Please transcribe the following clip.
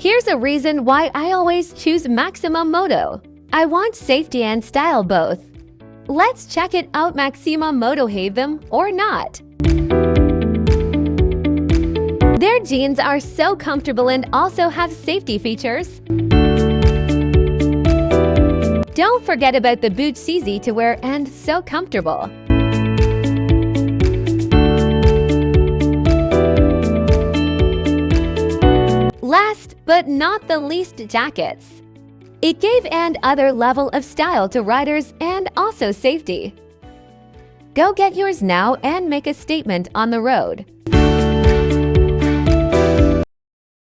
Here's a reason why I always choose MaximoMoto. I want safety and style both. Let's check it out. MaximoMoto, have them or not? Their jeans are so comfortable and also have safety features. Don't forget about the boots, easy to wear and so comfortable. Last but not the least, jackets. It gave an other level of style to riders and also safety. Go get yours now and make a statement on the road.